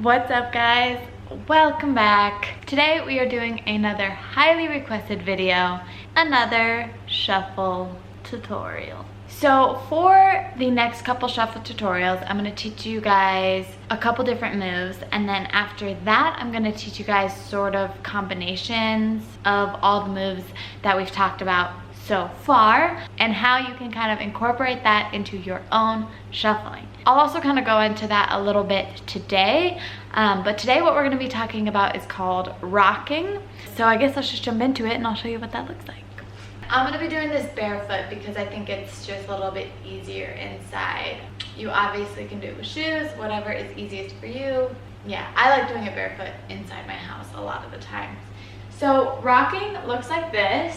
What's up, guys? Welcome back. Today we are doing another highly requested video, another shuffle tutorial. So for the next couple shuffle tutorials, I'm going to teach you guys a couple different moves, and then after that I'm going to teach you guys sort of combinations of all the moves that we've talked about so far and how you can kind of incorporate that into your own shuffling. I'll also kind of go into that a little bit today, but today what we're going to be talking about is called rocking. So I guess let's just jump into it and I'll show you what that looks like. I'm going to be doing this barefoot because I think it's just a little bit easier inside. You obviously can do it with shoes, whatever is easiest for you. Yeah, I like doing it barefoot inside my house a lot of the times. So rocking looks like this.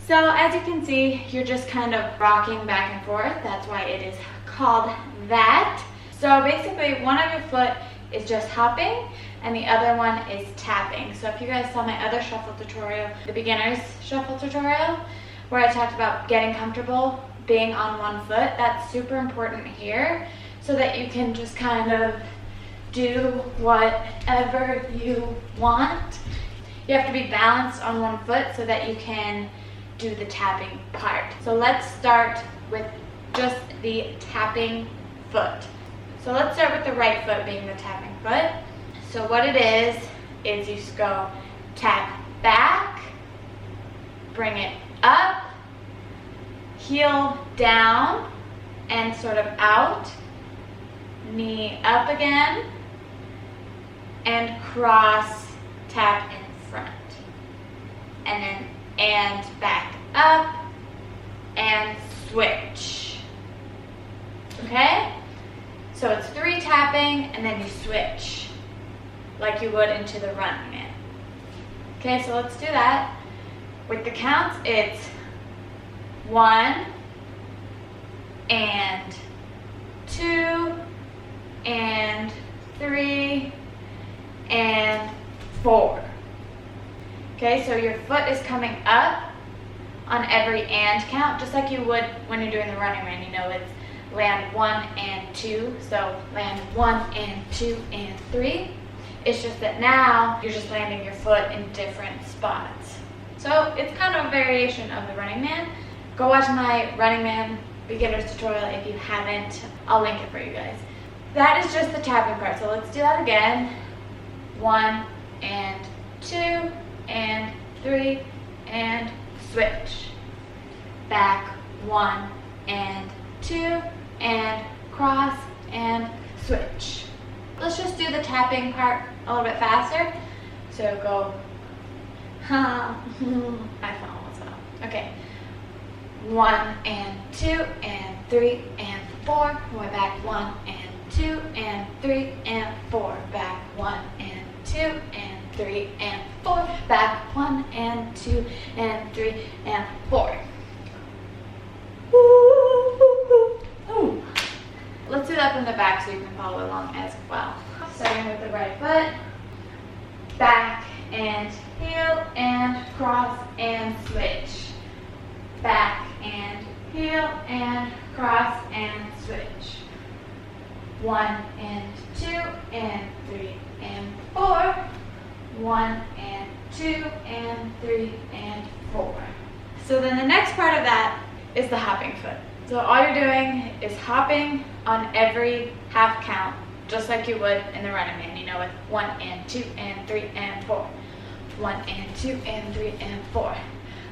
So as you can see, you're just kind of rocking back and forth. That's why it is called that. So basically one of your foot is just hopping and the other one is tapping. So if you guys saw my other shuffle tutorial, the beginner's shuffle tutorial, where I talked about getting comfortable being on one foot, that's super important here so that you can just kind of do whatever you want. You have to be balanced on one foot so that you can do the tapping part. So let's start with just the tapping foot. So let's start with the right foot being the tapping foot. So what it is you just go tap back, bring it up, heel down and sort of out, knee up again, and cross tap in front. And then and back up and switch. Okay? So it's 3 tapping and then you switch like you would into the running man. Okay, so let's do that. With the counts, it's 1 and 2 and 3 and 4. Okay, so your foot is coming up on every and count, just like you would when you're doing the running man. You know, it's land 1 and 2, so land 1 and 2 and 3. It's just that now you're just landing your foot in different spots. So it's kind of a variation of the running man. Go watch my running man beginner's tutorial if you haven't. I'll link it for you guys. That is just the tapping part, so let's do that again. 1 and 2 and 3 and switch. Back 1 and 2 and cross and switch. Let's just do the tapping part a little bit faster. So go, I found what's up. Okay. 1 and 2 and 3 and 4. Way back 1 and 2 and 3 and 4. Back 1 and 2 and 3 and 4. Back 1 and 2 and 3 and 4. Ooh. Let's do that from the back so you can follow along as well. Starting with the right foot. Back and heel and cross and switch. Back and heel and cross and switch. 1 and 2 and 3 and 4. 1 and 2 and 3 and 4. So then the next part of that is the hopping foot. So all you're doing is hopping on every half count, just like you would in the running man, you know, with 1 and 2 and 3 and 4. 1 and 2 and 3 and 4.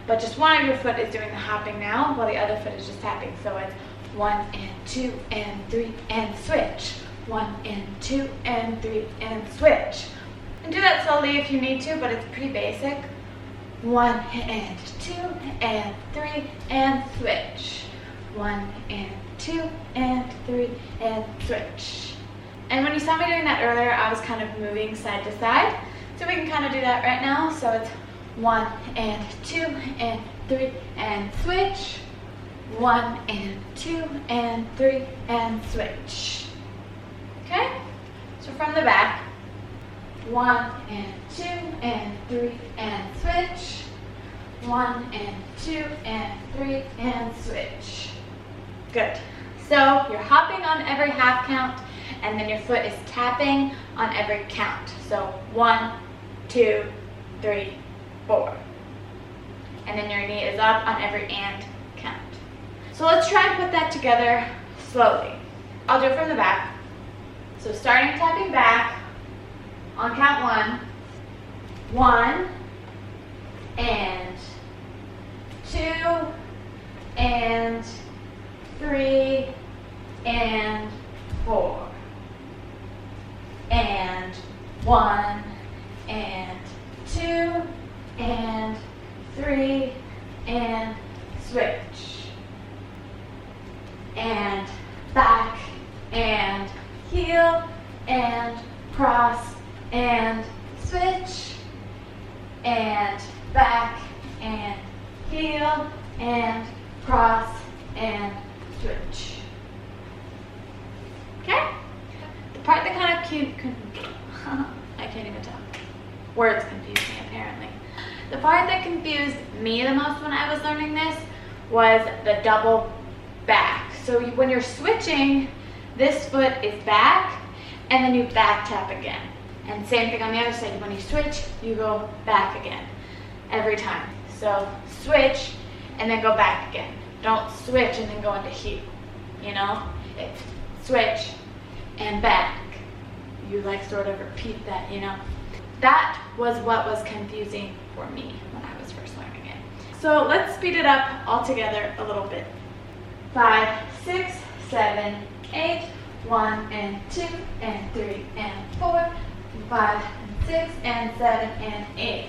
But just one of your foot is doing the hopping now, while the other foot is just tapping. So it's 1 and 2 and 3 and switch. 1 and 2 and 3 and switch. And do that slowly if you need to, but it's pretty basic. 1 and 2 and 3 and switch. 1 and 2 and 3 and switch. And when you saw me doing that earlier, I was kind of moving side to side. So we can kind of do that right now. So it's 1 and 2 and 3 and switch. 1 and 2 and 3 and switch. Okay? So from the back, 1 and 2 and 3 and switch. 1 and 2 and 3 and switch. Good. So you're hopping on every half count, and then your foot is tapping on every count. So 1, 2, 3, 4. And then your knee is up on every and count. So let's try and put that together slowly. I'll do it from the back. So starting tapping back on count 1. 1 and 2 and 3 and 4 and 1 and 2 and 3 and switch and back and heel and cross and switch and back and heel and cross and switch. Okay? The part that kind of I can't even talk. Words confuse me apparently. The part that confused me the most when I was learning this was the double back. So when you're switching, this foot is back and then you back tap again. And same thing on the other side. When you switch, you go back again every time. So switch and then go back again. Don't switch and then go into heel, you know? It's switch and back. You like sort of repeat that, you know? That was what was confusing for me when I was first learning it. So let's speed it up all together a little bit. 5, 6, 7, 8, 1 and 2 and 3 and 4, 5 and 6 and 7 and 8,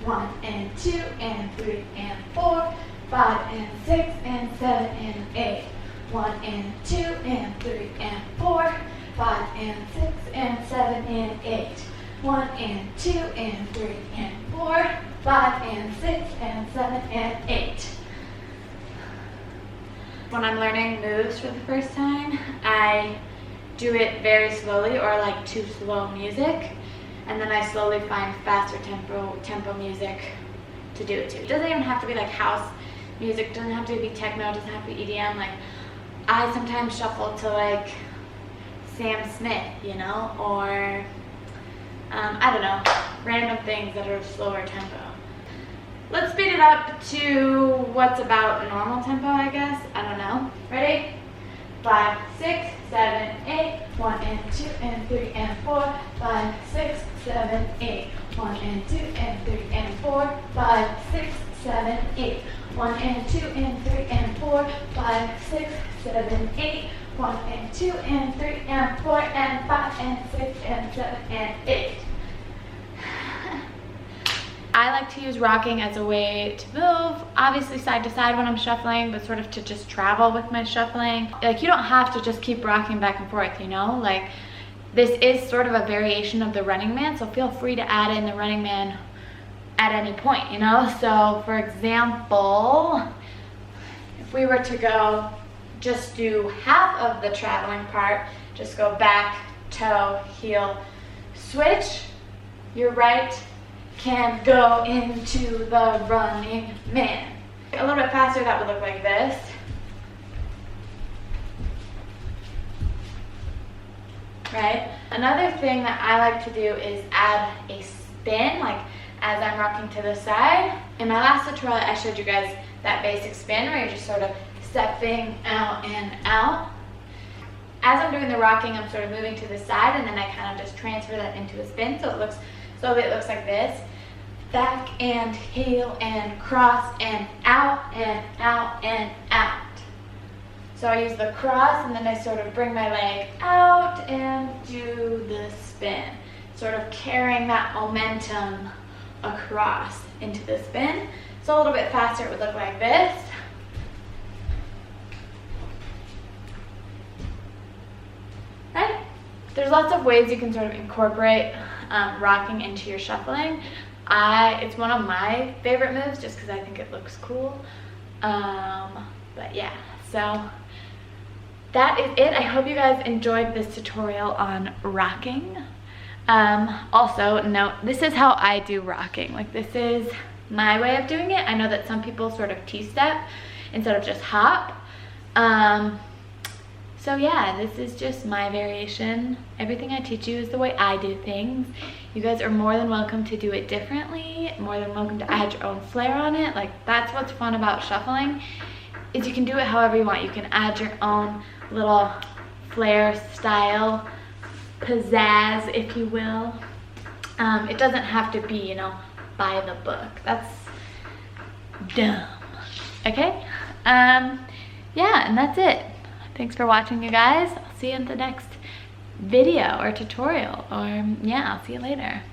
1 and 2 and 3 and 4, 5 and 6 and 7 and 8, 1 and 2 and 3 and 4, 5 and 6 and 7 and 8, 1 and 2 and 3 and 4, 5 and 6 and 7 and 8. When I'm learning moves for the first time, I do it very slowly or like to slow music, and then I slowly find faster tempo music to do it to. It doesn't even have to be like house music, doesn't have to be techno, doesn't have to be EDM. Like I sometimes shuffle to like Sam Smith, you know, or I don't know, random things that are slower tempo. Let's speed it up to what's about normal tempo, I guess. I don't know. Ready? 5, 6, 7, 8, 1 and 2 and 3 and 4, 5, 6, 7, 8, 1 and 2 and 3 and 4, 5, 6, 7, 8, 1 and 2 and 3 and 4, 5, 6, 7, 8, 1 and 2 and 3 and 4 and 5 and 6 and 7 and 8. I like to use rocking as a way to move, obviously side to side when I'm shuffling, but sort of to just travel with my shuffling. Like you don't have to just keep rocking back and forth, you know? Like this is sort of a variation of the Running Man, so feel free to add in the Running Man at any point, you know? So for example, if we were to go just do half of the traveling part, just go back, toe, heel, switch, your right can go into the Running Man. A little bit faster, that would look like this. Right? Another thing that I like to do is add a spin, like as I'm rocking to the side. In my last tutorial, I showed you guys that basic spin where you're just sort of stepping out and out. As I'm doing the rocking, I'm sort of moving to the side, and then I kind of just transfer that into a spin, so it looks like this. Back and heel and cross and out and out and out. So I use the cross, and then I sort of bring my leg out and do the spin, sort of carrying that momentum across into the spin. So a little bit faster, it would look like this. Right? There's lots of ways you can sort of incorporate rocking into your shuffling. It's one of my favorite moves just because I think it looks cool. But yeah, so that is it. I hope you guys enjoyed this tutorial on rocking. Also, note, this is how I do rocking. Like this is my way of doing it. I know that some people sort of T-step instead of just hop. So yeah, this is just my variation. Everything I teach you is the way I do things. You guys are more than welcome to do it differently, more than welcome to add your own flair on it. Like, that's what's fun about shuffling, is you can do it however you want. You can add your own little flair, style, pizzazz, if you will. It doesn't have to be, you know, by the book. That's dumb. Okay? Yeah, and that's it. Thanks for watching, you guys. I'll see you in the next video or tutorial, or yeah, I'll see you later.